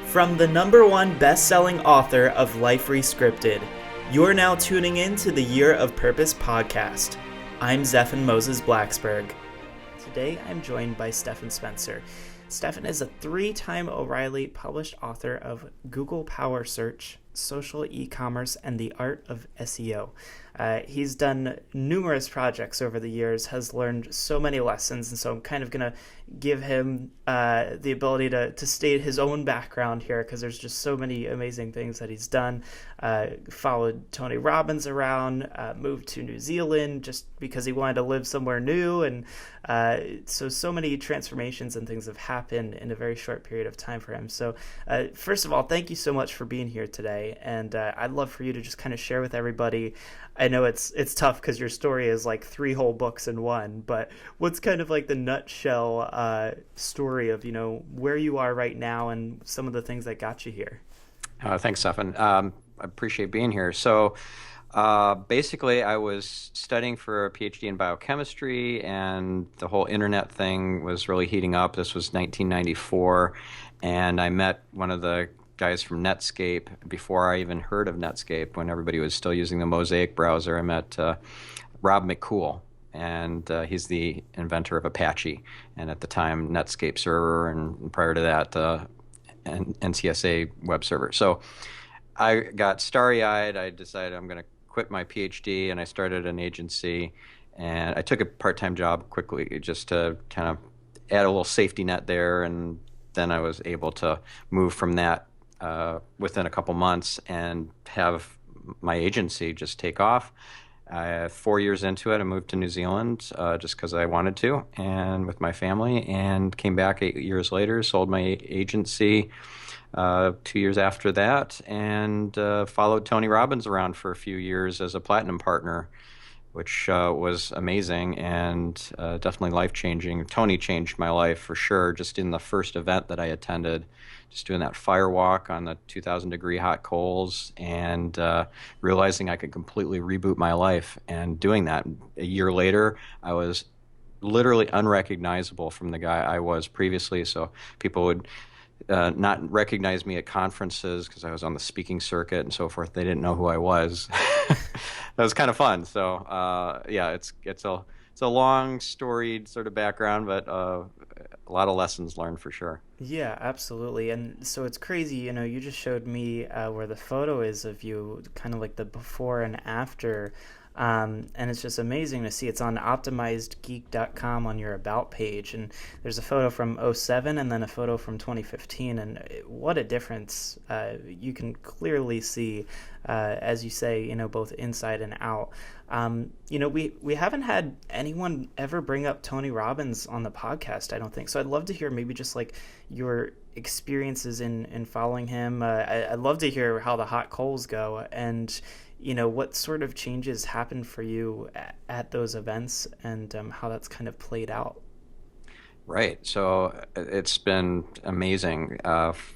From the #1 best-selling author of Life Rescripted, you're now tuning in to the Year of Purpose podcast. I'm Stephan Moses Blacksburg. Today I'm joined by Stephan Spencer. Stephan is a 3-time O'Reilly published author of Google Power Search, Social E-commerce, and the Art of SEO. He's done numerous projects over the years, has learned so many lessons, and so I'm kind of going to give him the ability to state his own background here, because there's just so many amazing things that he's done. Followed Tony Robbins around, moved to New Zealand just because he wanted to live somewhere new, and so many transformations and things have happened in a very short period of time for him. So first of all, thank you so much for being here today, and I'd love for you to just kind of share with everybody. I know it's tough because your story is like 3 whole books in one, but what's kind of like the nutshell story of, where you are right now and some of the things that got you here? Thanks, Stephan. I appreciate being here. So basically, I was studying for a PhD in biochemistry, and the whole internet thing was really heating up. This was 1994, and I met one of the guys from Netscape before I even heard of Netscape, when everybody was still using the Mosaic browser. I met Rob McCool, and he's the inventor of Apache, and at the time Netscape server, and prior to that NCSA web server. So I got starry-eyed. I decided I'm going to quit my PhD, and I started an agency, and I took a part-time job quickly just to kind of add a little safety net there, and then I was able to move from that within a couple months and have my agency just take off. 4 years into it, I moved to New Zealand just because I wanted to, and with my family, and came back 8 years later, sold my agency 2 years after that, and followed Tony Robbins around for a few years as a platinum partner, which was amazing and definitely life-changing. Tony changed my life for sure, just in the first event that I attended, just doing that fire walk on the 2,000-degree hot coals, and realizing I could completely reboot my life. And doing that, a year later, I was literally unrecognizable from the guy I was previously. So people would not recognize me at conferences because I was on the speaking circuit and so forth. They didn't know who I was. That was kind of fun. So yeah, it's a long storied sort of background, but a lot of lessons learned for sure. Yeah, absolutely. And so it's crazy, you just showed me where the photo is of you, kind of like the before and after. And it's just amazing to see. It's on optimizedgeek.com on your About page. And there's a photo from '07 and then a photo from 2015. And what a difference you can clearly see, as you say, both inside and out. We haven't had anyone ever bring up Tony Robbins on the podcast, I don't think. So I'd love to hear maybe just like your experiences in following him. I'd love to hear how the hot coals go, and what sort of changes happened for you at those events, and how that's kind of played out. Right. So it's been amazing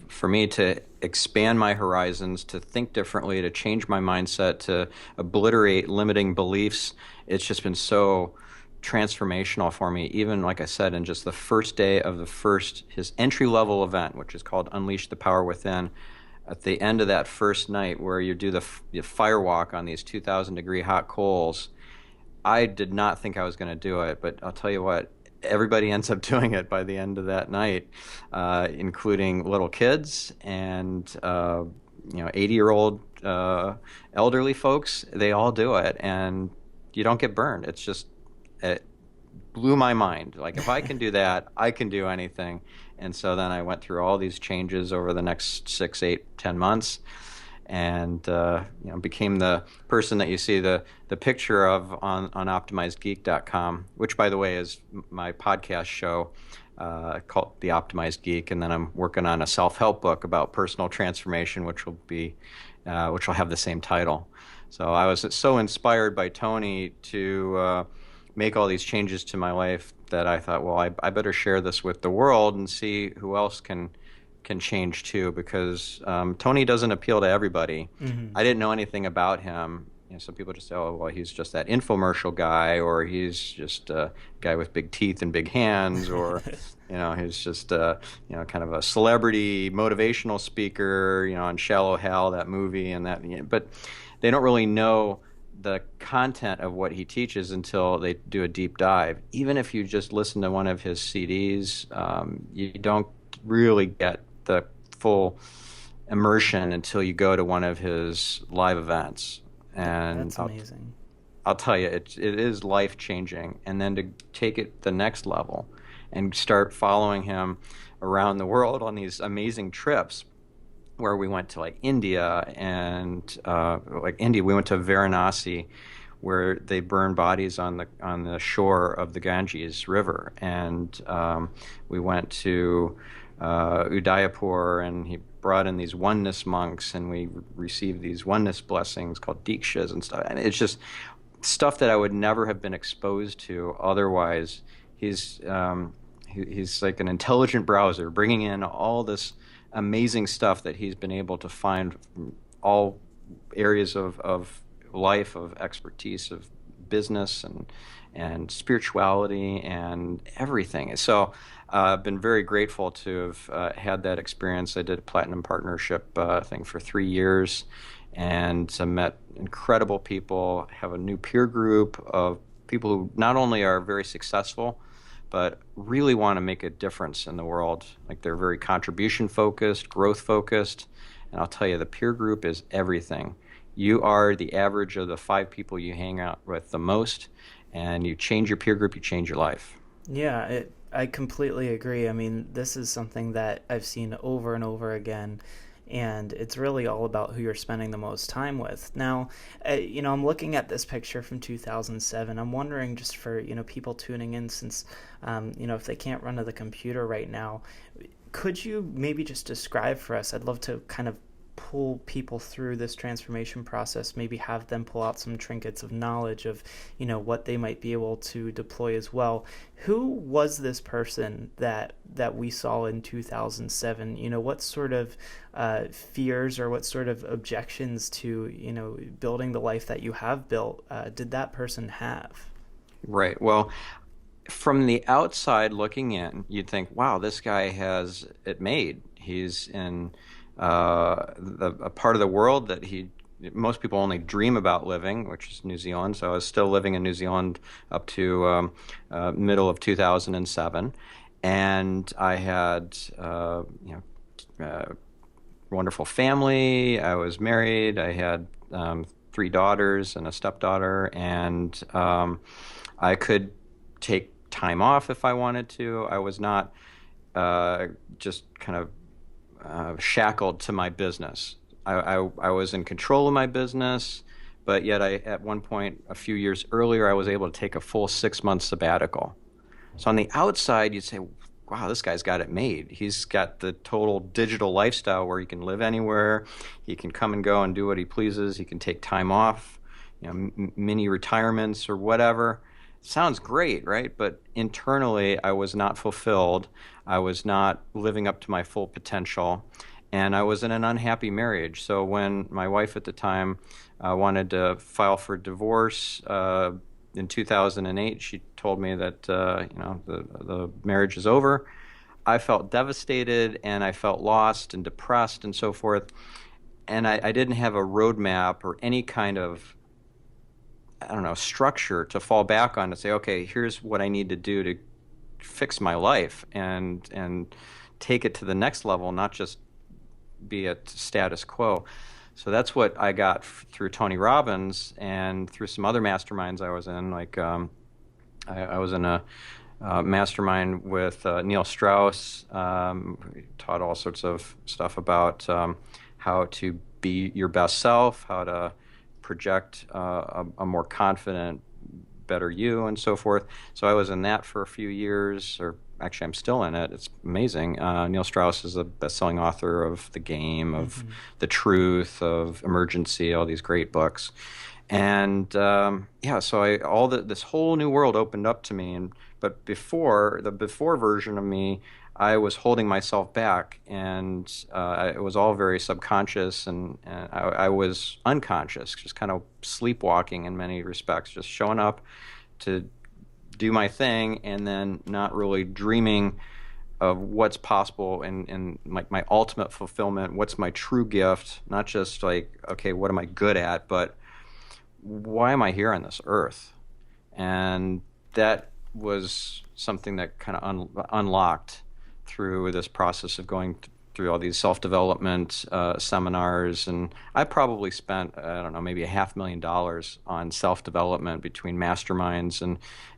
for me to expand my horizons, to think differently, to change my mindset, to obliterate limiting beliefs. It's just been so transformational for me, even like I said, in just the first day of his entry-level event, which is called Unleash the Power Within. At the end of that first night, where you do the fire walk on these 2,000-degree hot coals, I did not think I was going to do it, but I'll tell you what, everybody ends up doing it by the end of that night, including little kids and 80-year-old elderly folks. They all do it, and you don't get burned. It blew my mind. Like, if I can do that, I can do anything. And so then I went through all these changes over the next 6, 8, 10 months, and became the person that you see the picture of on optimizedgeek.com, which, by the way, is my podcast show called The Optimized Geek. And then I'm working on a self-help book about personal transformation, which will have the same title. So I was so inspired by Tony to make all these changes to my life that I thought, well, I better share this with the world and see who else can change too, because Tony doesn't appeal to everybody. Mm-hmm. I didn't know anything about him, some people just say, oh, well, he's just that infomercial guy, or he's just a guy with big teeth and big hands, or, he's just, kind of a celebrity motivational speaker, on Shallow Hal, that movie, and that, but they don't really know the content of what he teaches until they do a deep dive. Even if you just listen to one of his CDs, you don't really get the full immersion until you go to one of his live events. And that's amazing. I'll tell you, it is life-changing. And then to take it the next level and start following him around the world on these amazing trips, where we went to like India, and we went to Varanasi, where they burn bodies on the shore of the Ganges River, and we went to Udaipur, and he brought in these oneness monks, and we received these oneness blessings called Dikshas and stuff. And it's just stuff that I would never have been exposed to otherwise. He's like an intelligent browser, bringing in all this amazing stuff that he's been able to find from all areas of life, of expertise, of business and spirituality and everything. So I've been very grateful to have had that experience. I did a platinum partnership thing for 3 years, and met incredible people, have a new peer group of people who not only are very successful, but really want to make a difference in the world. Like, they're very contribution focused, growth focused. And I'll tell you, the peer group is everything. You are the average of the 5 people you hang out with the most, and you change your peer group, you change your life. Yeah, I completely agree. I mean, this is something that I've seen over and over again, and it's really all about who you're spending the most time with. Now, I'm looking at this picture from 2007. I'm wondering, just for, people tuning in, since, if they can't run to the computer right now, could you maybe just describe for us? I'd love to kind of pull people through this transformation process, maybe have them pull out some trinkets of knowledge of, what they might be able to deploy as well. Who was this person that we saw in 2007? What sort of fears or what sort of objections to, building the life that you have built did that person have? Right. Well, from the outside looking in, you'd think, wow, this guy has it made. He's in a part of the world that most people only dream about living, which is New Zealand. So I was still living in New Zealand up to middle of 2007, and I had wonderful family. I was married. I had 3 daughters and a stepdaughter, and I could take time off if I wanted to. I was not just kind of shackled to my business. I was in control of my business, but yet at one point a few years earlier, I was able to take a full 6-month sabbatical. So on the outside, you'd say, wow, this guy's got it made. He's got the total digital lifestyle where he can live anywhere. He can come and go and do what he pleases. He can take time off, mini retirements or whatever. Sounds great, right? But internally, I was not fulfilled. I was not living up to my full potential, and I was in an unhappy marriage. So when my wife at the time wanted to file for divorce in 2008, she told me that the marriage is over. I felt devastated, and I felt lost and depressed and so forth. And I didn't have a roadmap or any kind of structure to fall back on to say, okay, here's what I need to do to fix my life and take it to the next level, not just be at status quo. So that's what I got through Tony Robbins and through some other masterminds I was in. Like I was in a mastermind with Neil Strauss, taught all sorts of stuff about how to be your best self, how to project a more confident, better you, and so forth. So I was in that for a few years, or actually I'm still in it. It's amazing. Neil Strauss is a best-selling author of The Game, of The Truth, of Emergency, all these great books. And so this whole new world opened up to me. But the before version of me, I was holding myself back, and it was all very subconscious, and I was unconscious, just kind of sleepwalking in many respects, just showing up to do my thing, and then not really dreaming of what's possible and like my ultimate fulfillment, what's my true gift, not just like, okay, what am I good at, but why am I here on this earth? And that was something that kind of unlocked through this process of going through all these self-development seminars. And I probably spent, I don't know, maybe $500,000 on self-development between masterminds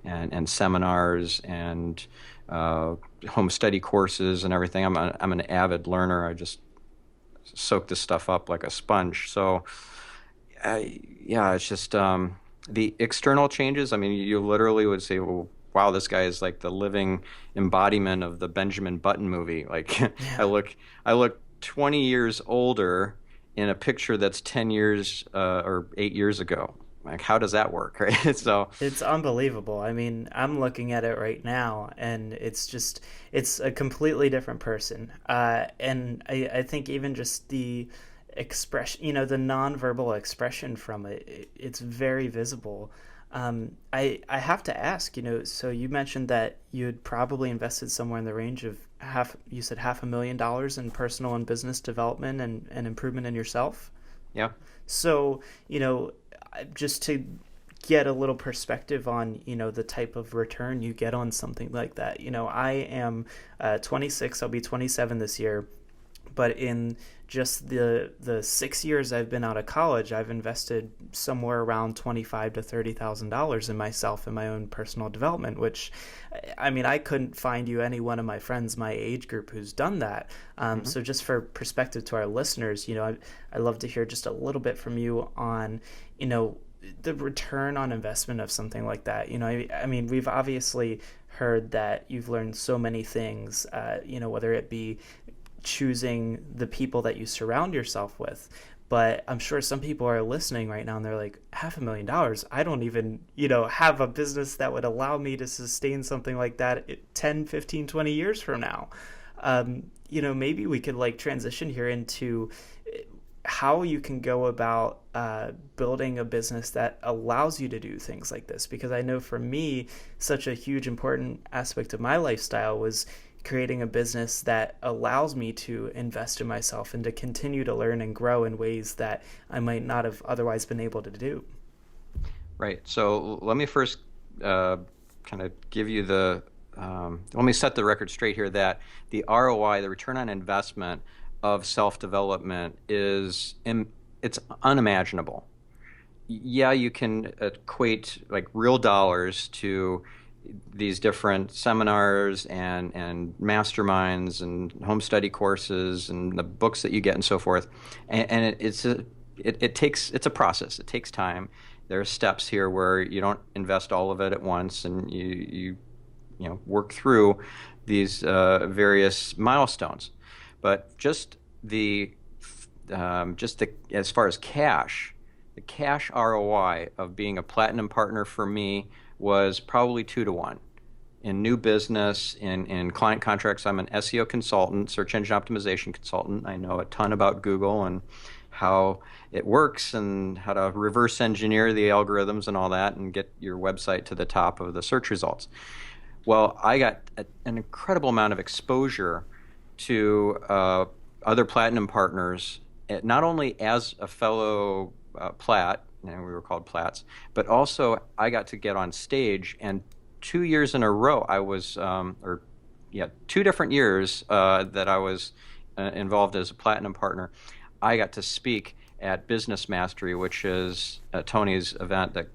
and seminars and home study courses and everything. I'm an avid learner. I just soak this stuff up like a sponge. So yeah, it's just the external changes. I mean, you literally would say, well, wow, this guy is like the living embodiment of the Benjamin Button movie. Like Yeah. I look 20 years older in a picture that's 10 years or 8 years ago. Like, how does that work, right? So, It's unbelievable. I mean, I'm looking at it right now, and it's a completely different person. And I think even just the expression, the nonverbal expression from it, it's very visible. I have to ask, so you mentioned that you had probably invested somewhere in the range of you said $500,000 in personal and business development and improvement in yourself. yeah. So, just to get a little perspective on, the type of return you get on something like that. I am 26, I'll be 27 this year, but in just the 6 years I've been out of college, I've invested somewhere around $25,000 to $30,000 in myself and my own personal development. Which, I mean, I couldn't find you any one of my friends my age group who's done that. Mm-hmm. So just for perspective to our listeners, I love to hear just a little bit from you on, the return on investment of something like that. I mean, we've obviously heard that you've learned so many things, whether it be choosing the people that you surround yourself with. But I'm sure some people are listening right now and they're like, $500,000? I don't even, have a business that would allow me to sustain something like that 10, 15, 20 years from now. Maybe we could like transition here into how you can go about building a business that allows you to do things like this. Because I know for me, such a huge important aspect of my lifestyle was creating a business that allows me to invest in myself and to continue to learn and grow in ways that I might not have otherwise been able to do. Right. So let me first kind of give you let me set the record straight here that the ROI, the return on investment of self-development it's unimaginable. Yeah, you can equate like real dollars to these different seminars and masterminds and home study courses and the books that you get and so forth. And it's a process. It takes time. There are steps here where you don't invest all of it at once, and you work through these various milestones. But just as far as cash, the cash ROI of being a platinum partner for me was probably 2 to 1. In new business, in client contracts, I'm an SEO consultant, search engine optimization consultant. I know a ton about Google and how it works and how to reverse engineer the algorithms and all that and get your website to the top of the search results. Well, I got an incredible amount of exposure to other platinum partners, not only as a fellow Plat, we were called Plats, but also I got to get on stage, and 2 years in a row I was, 2 different years that I was involved as a platinum partner, I got to speak at Business Mastery, which is Tony's event that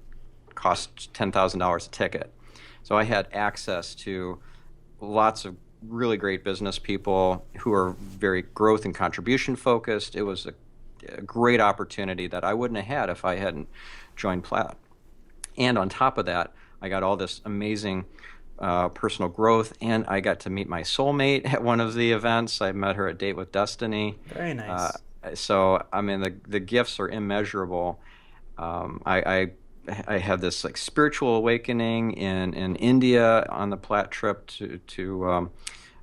costs $10,000 a ticket. So I had access to lots of really great business people who are very growth and contribution focused. It was a great opportunity that I wouldn't have had if I hadn't joined Plaid. And on top of that, I got all this amazing personal growth, and I got to meet my soulmate at one of the events. I met her at Date with Destiny. Very nice. So, I mean, the gifts are immeasurable. I had this like spiritual awakening in India on the Plaid trip to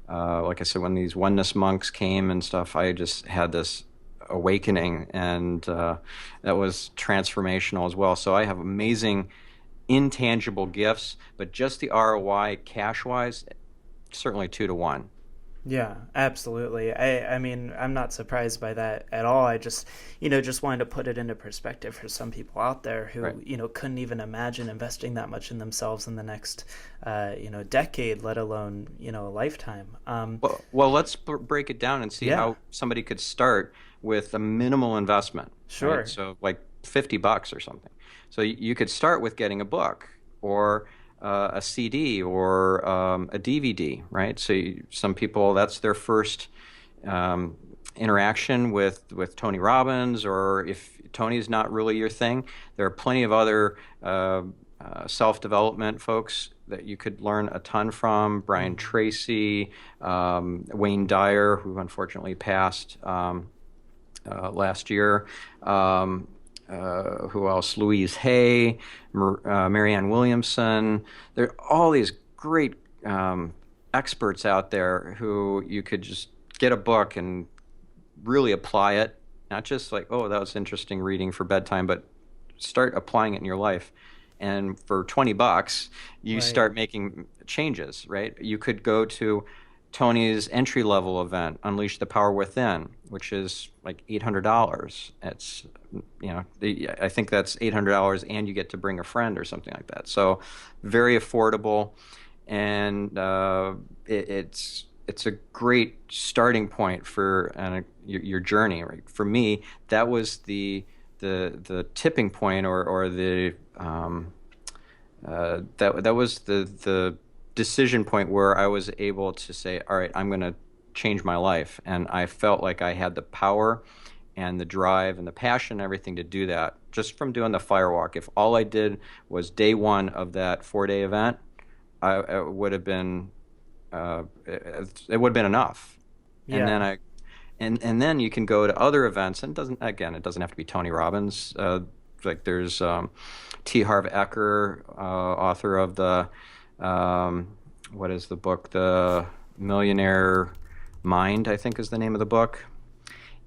like I said, when these oneness monks came and stuff, I just had this awakening, and that was transformational as well. So I have amazing intangible gifts, but just the ROI cash wise, certainly 2 to 1. Yeah, absolutely. I mean, I'm not surprised by that at all. I just, just wanted to put it into perspective for some people out there who, Right. couldn't even imagine investing that much in themselves in the next, decade, let alone, a lifetime. Well, let's break it down and see Yeah, how somebody could start with a minimal investment, right? sure. So like $50 or something. So you could start with getting a book or a CD or a DVD, right? So some people, that's their first um, interaction with Tony Robbins, or if Tony's not really your thing, there are plenty of other self-development folks that you could learn a ton from. Brian Mm. Tracy, Wayne Dyer, who unfortunately passed last year. Who else? Louise Hay, Marianne Williamson. There are all these great experts out there who you could just get a book and really apply it. Not just like, oh, that was interesting reading for bedtime, but start applying it in your life. And for $20, you Right. start making changes, right? You could go to Tony's entry level event, Unleash the Power Within, which is like $800. It's, I think that's $800 and you get to bring a friend or something like that. So very affordable, and it's a great starting point for your journey. Right? For me, that was the tipping point, or the that was the decision point where I was able to say, all right, I'm going to change my life. And I felt like I had the power and the drive and the passion and everything to do that just from doing the firewalk. If all I did was day one of that 4-day event, it would have been it would have been enough. And then Yeah. and then you can go to other events, and it doesn't have to be Tony Robbins. Like there's T. Harv Eker, author of the what is the book? The Millionaire Mind, I think, is the name of the book.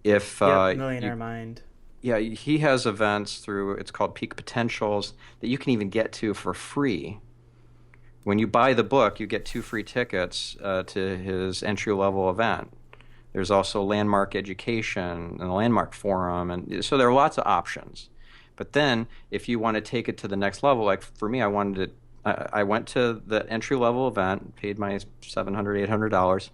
If Yep. you Millionaire Mind. Yeah, he has events through, it's called Peak Potentials, that you can even get to for free. When you buy the book, you get 2 free tickets to his entry level event. There's also Landmark Education and the Landmark Forum, and so there are lots of options. But then, if you want to take it to the next level, like for me, I went to the entry level event, paid my $700, $800,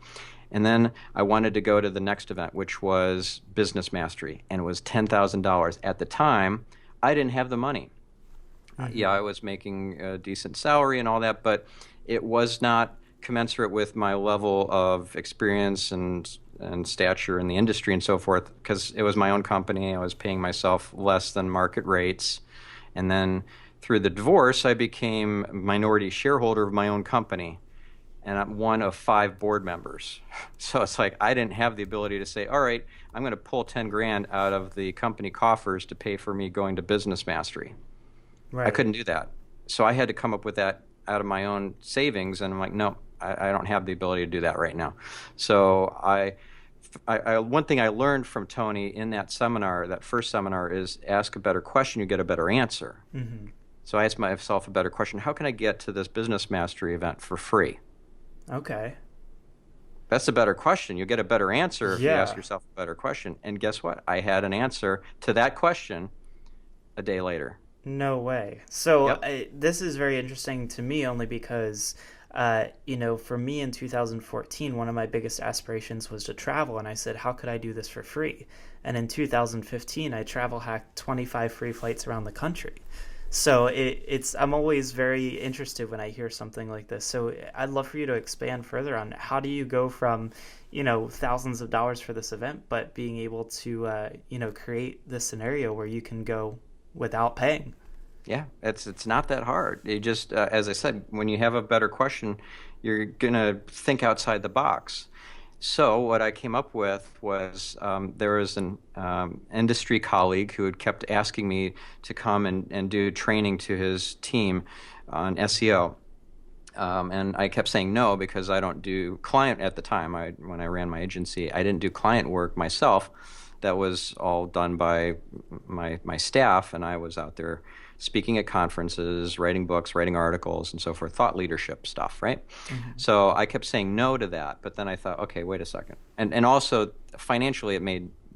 and then I wanted to go to the next event, which was Business Mastery, and it was $10,000. At the time, I didn't have the money. Yeah, Hmm. I was making a decent salary and all that, but it was not commensurate with my level of experience and stature in the industry and so forth, because it was my own company. I was paying myself less than market rates. And then through the divorce, I became a minority shareholder of my own company, and I'm one of 5 board members. So it's like I didn't have the ability to say, all right, I'm going to pull 10 grand out of the company coffers to pay for me going to Business Mastery. I Right. couldn't do that. So I had to come up with that out of my own savings, and I'm like, no, I don't have the ability to do that right now. So one thing I learned from Tony in that seminar, that first seminar, is ask a better question, you get a better answer. Hmm. So I asked myself a better question: how can I get to this Business Mastery event for free? Okay. That's a better question. You'll get a better answer if you ask Yeah. yourself a better question. And guess what? I had an answer to that question a day later. No way. So Yep. this is very interesting to me only because, for me in 2014, one of my biggest aspirations was to travel. And I said, how could I do this for free? And in 2015, I travel hacked 25 free flights around the country. So I'm always very interested when I hear something like this. So I'd love for you to expand further on how do you go from, thousands of dollars for this event, but being able to, create this scenario where you can go without paying. Yeah, it's not that hard. You just, as I said, when you have a better question, you're gonna think outside the box. So what I came up with was there was an industry colleague who had kept asking me to come and do training to his team on SEO. And I kept saying no because I don't do client at the time. When I ran my agency, I didn't do client work myself. That was all done by my staff, and I was out there speaking at conferences, writing books, writing articles, and so forth, thought leadership stuff, right? Mm-hmm. So I kept saying no to that, but then I thought, okay, wait a second. And also financially,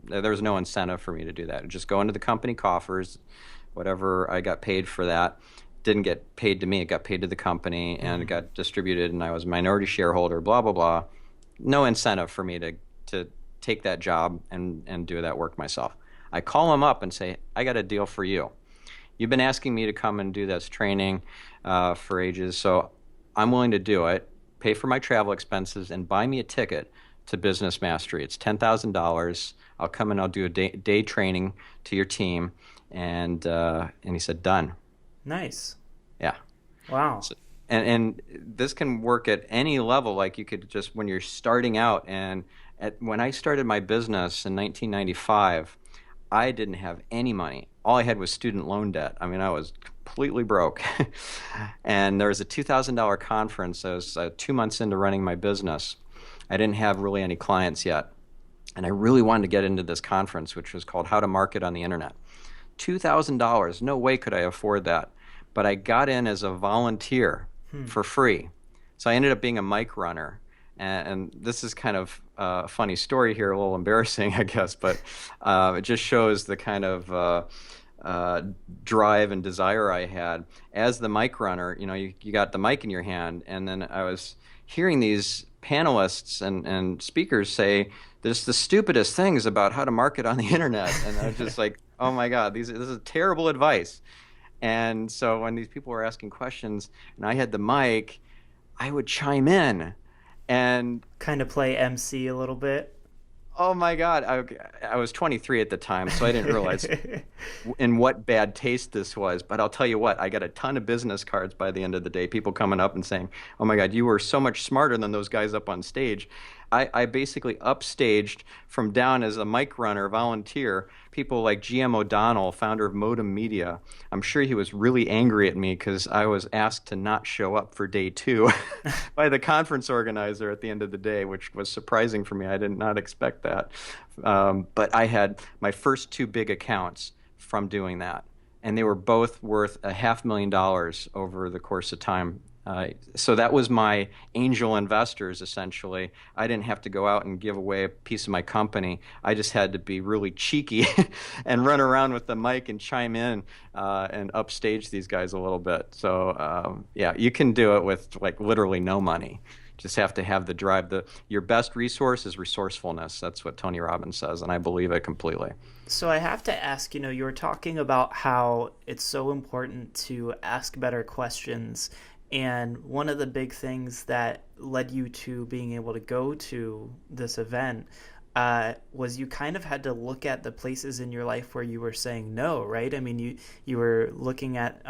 there was no incentive for me to do that. Just go into the company coffers, whatever I got paid for that didn't get paid to me. It got paid to the company, and it got distributed, and I was a minority shareholder, blah, blah, blah. No incentive for me to take that job and do that work myself. I call them up and say, I got a deal for you. You've been asking me to come and do this training for ages, so I'm willing to do it, pay for my travel expenses, and buy me a ticket to Business Mastery. It's $10,000. I'll come and I'll do a day training to your team. And he said, done. Nice. Yeah. Wow. So, and this can work at any level. Like you could just, when you're starting out, and when I started my business in 1995, I didn't have any money. All I had was student loan debt. I mean, I was completely broke. And there was a $2,000 conference. I was 2 months into running my business. I didn't have really any clients yet. And I really wanted to get into this conference, which was called How to Market on the Internet. $2,000. No way could I afford that. But I got in as a volunteer for free. So I ended up being a mic runner. And this is kind of a funny story here, a little embarrassing, I guess, but it just shows the kind of drive and desire I had. As the mic runner, you got the mic in your hand, and then I was hearing these panelists and speakers say, there's the stupidest things about how to market on the internet. And I was just like, oh my God, this is terrible advice. And so when these people were asking questions and I had the mic, I would chime in and kind of play MC a little bit. Oh my God, I was 23 at the time, so I didn't realize in what bad taste this was. But I'll tell you what, I got a ton of business cards by the end of the day, people coming up and saying, oh my God, you were so much smarter than those guys up on stage. I basically upstaged from down as a mic runner, volunteer, people like GM O'Donnell, founder of Modem Media. I'm sure he was really angry at me because I was asked to not show up for day 2 by the conference organizer at the end of the day, which was surprising for me. I did not expect that. But I had my first 2 big accounts from doing that, and they were both worth $500,000 over the course of time. So that was my angel investors, essentially. I didn't have to go out and give away a piece of my company. I just had to be really cheeky and run around with the mic and chime in and upstage these guys a little bit. So yeah, you can do it with like literally no money. Just have to have the drive. Your best resource is resourcefulness. That's what Tony Robbins says, and I believe it completely. So I have to ask, you were talking about how it's so important to ask better questions. And one of the big things that led you to being able to go to this event was you kind of had to look at the places in your life where you were saying no, right? I mean, you were looking at,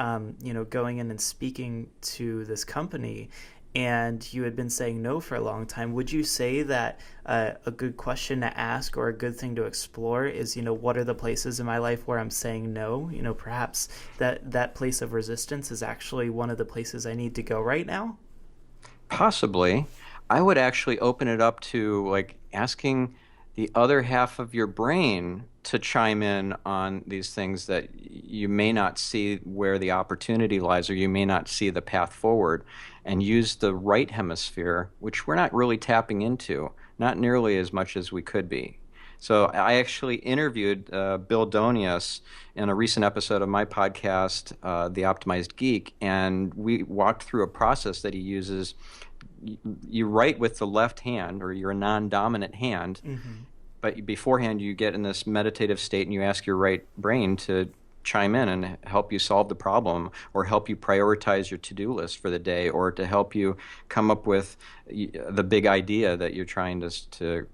going in and speaking to this company, and you had been saying no for a long time. Would you say that a good question to ask or a good thing to explore is, what are the places in my life where I'm saying no? Perhaps that place of resistance is actually one of the places I need to go right now? Possibly. I would actually open it up to like asking the other half of your brain to chime in on these things that you may not see where the opportunity lies, or you may not see the path forward, and use the right hemisphere, which we're not really tapping into, not nearly as much as we could be. So I actually interviewed Bill Donius in a recent episode of my podcast, The Optimized Geek, and we walked through a process that he uses. You write with the left hand, or your non-dominant hand, but beforehand you get in this meditative state and you ask your right brain to chime in and help you solve the problem, or help you prioritize your to-do list for the day, or to help you come up with the big idea that you're trying to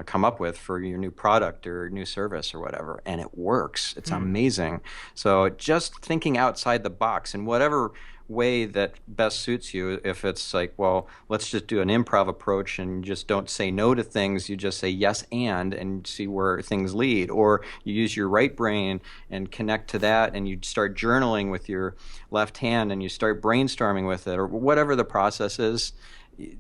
come up with for your new product or new service or whatever. And it works. It's amazing. So just thinking outside the box, and whatever way that best suits you. If it's like, well, let's just do an improv approach and just don't say no to things, you just say yes and see where things lead. Or you use your right brain and connect to that, and you start journaling with your left hand and you start brainstorming with it, or whatever the process is.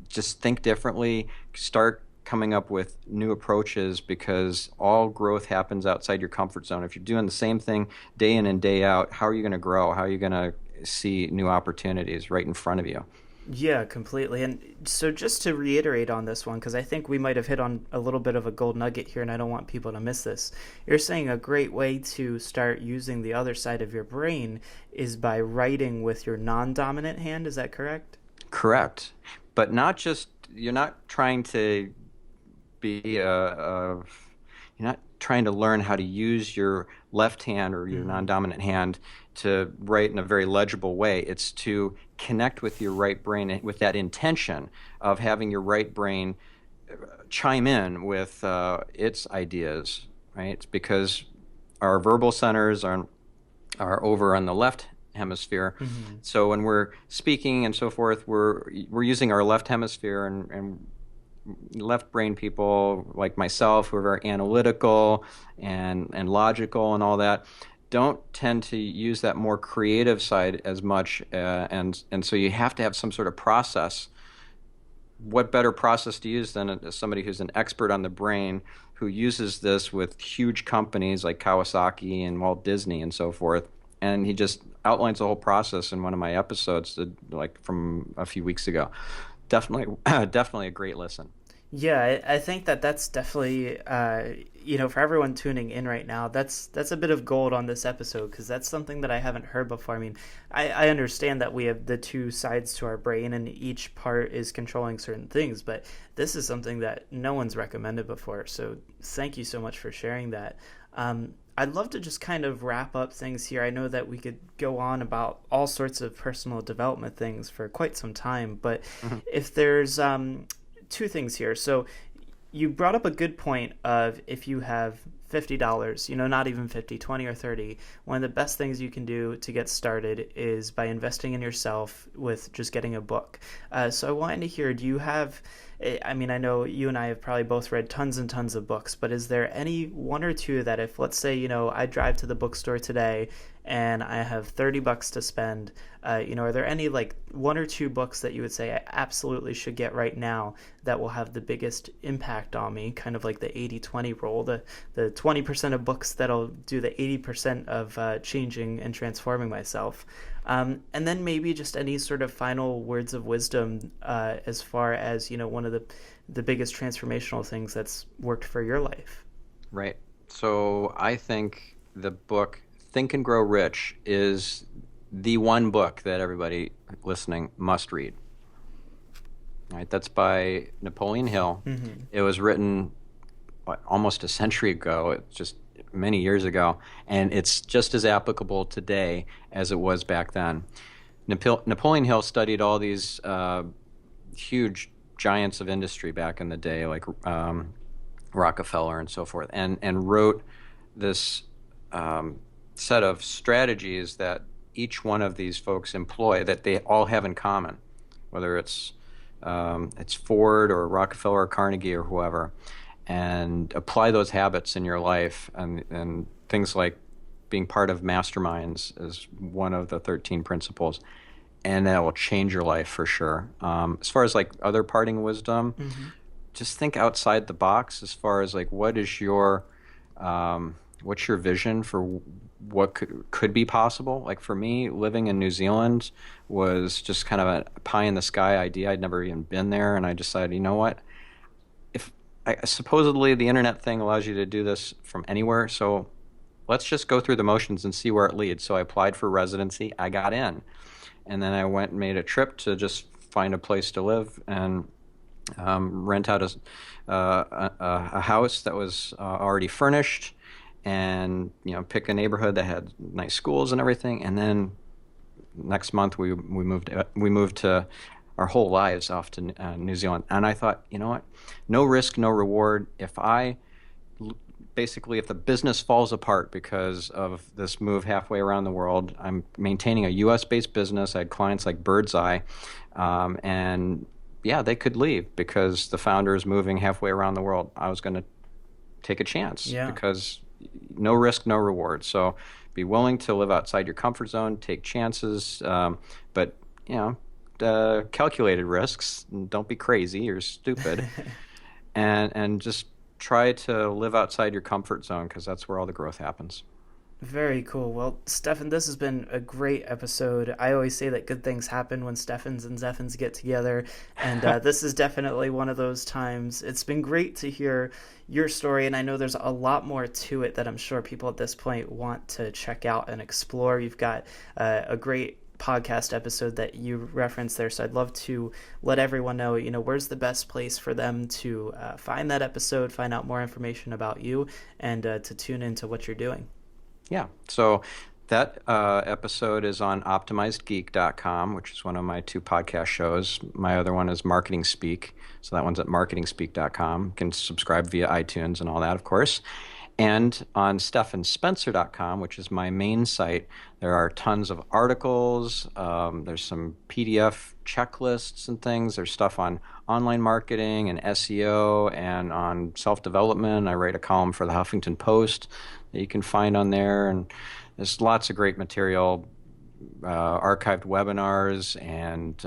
Just think differently, start coming up with new approaches, because all growth happens outside your comfort zone. If you're doing the same thing day in and day out, how are you going to grow? How are you going to see new opportunities right in front of you? Yeah, completely. And so just to reiterate on this one, because I think we might have hit on a little bit of a gold nugget here, and I don't want people to miss this. You're saying a great way to start using the other side of your brain is by writing with your non-dominant hand. Is that correct? Correct. But not just, you're not trying to be you're not trying to learn how to use your left hand or your non-dominant hand to write in a very legible way. It's to connect with your right brain with that intention of having your right brain chime in with its ideas, right? It's because our verbal centers are over on the left hemisphere. So when we're speaking and so forth, we're using our left hemisphere, and left brain people like myself, who are very analytical and logical and all that, don't tend to use that more creative side as much, and so you have to have some sort of process. What better process to use than somebody who's an expert on the brain, who uses this with huge companies like Kawasaki and Walt Disney and so forth, and he just outlines the whole process in one of my episodes, like from a few weeks ago. Definitely a great listen. Yeah, I think that's definitely, for everyone tuning in right now, that's a bit of gold on this episode, because that's something that I haven't heard before. I mean, I understand that we have the two sides to our brain and each part is controlling certain things, but this is something that no one's recommended before. So thank you so much for sharing that. I'd love to just kind of wrap up things here. I know that we could go on about all sorts of personal development things for quite some time, but if there's two things here. So you brought up a good point of, if you have $50, not even 50, 20 or 30, one of the best things you can do to get started is by investing in yourself with just getting a book. So I wanted to hear, do you have, I mean, I know you and I have probably both read tons and tons of books, but is there any one or two that, if, let's say, I drive to the bookstore today and I have $30 to spend, are there any like one or two books that you would say I absolutely should get right now that will have the biggest impact on me, kind of like the 80-20 rule, the 20% of books that'll do the 80% of changing and transforming myself? And then maybe just any sort of final words of wisdom as far as, one of the biggest transformational things that's worked for your life. Right. So I think the book Think and Grow Rich is the one book that everybody listening must read. Right, that's by Napoleon Hill. It was written almost a century ago. It's just many years ago, and it's just as applicable today as it was back then. Napoleon Hill studied all these huge giants of industry back in the day, like Rockefeller and so forth, and wrote this set of strategies that each one of these folks employ, that they all have in common, whether it's Ford or Rockefeller or Carnegie or whoever, and apply those habits in your life. And things like being part of masterminds is one of the 13 principles, and that will change your life for sure. As far as like other parting wisdom, just think outside the box as far as like what's your vision for what could be possible. Like for me, living in New Zealand was just kind of a pie in the sky idea. I'd never even been there, and I decided, you know what? Supposedly the internet thing allows you to do this from anywhere, so let's just go through the motions and see where it leads. So I applied for residency. I got in, and then I went and made a trip to just find a place to live and rent out a house that was already furnished, and pick a neighborhood that had nice schools and everything. And then next month we moved to our whole lives off to New Zealand. And I thought, you know what, no risk, no reward. If I basically if the business falls apart because of this move halfway around the world, I'm maintaining a U.S.-based business. I had clients like Birdseye, and yeah, they could leave because the founder is moving halfway around the world. I was going to take a chance because no risk, no reward. So be willing to live outside your comfort zone, take chances, but calculated risks. Don't be crazy or stupid, and just try to live outside your comfort zone because that's where all the growth happens. Very cool. Well, Stephan, this has been a great episode. I always say that good things happen when Stephans and Stephans get together, and this is definitely one of those times. It's been great to hear your story, and I know there's a lot more to it that I'm sure people at this point want to check out and explore. You've got a great podcast episode that you referenced there, so I'd love to let everyone know, where's the best place for them to find that episode, find out more information about you, and to tune into what you're doing. Yeah, so that episode is on optimizedgeek.com, which is one of my 2 podcast shows. My other one is Marketing Speak, so that one's at marketingspeak.com. You can subscribe via iTunes and all that, of course. And on stephanspencer.com, which is my main site, there are tons of articles. There's some PDF checklists and things. There's stuff on online marketing and SEO and on self-development. I write a column for the Huffington Post that you can find on there. And there's lots of great material, archived webinars and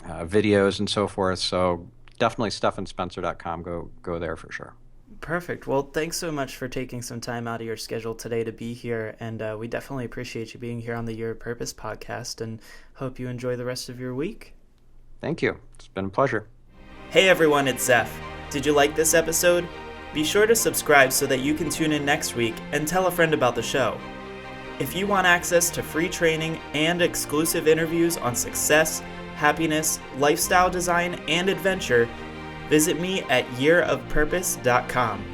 videos and so forth. So definitely stephanspencer.com. Go there for sure. Perfect. Well, thanks so much for taking some time out of your schedule today to be here. And we definitely appreciate you being here on the Year of Purpose podcast and hope you enjoy the rest of your week. Thank you. It's been a pleasure. Hey everyone, it's Zeph. Did you like this episode? Be sure to subscribe so that you can tune in next week and tell a friend about the show. If you want access to free training and exclusive interviews on success, happiness, lifestyle design, and adventure, visit me at yearofpurpose.com.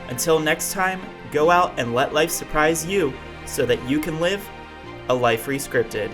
Until next time, go out and let life surprise you so that you can live a life rescripted.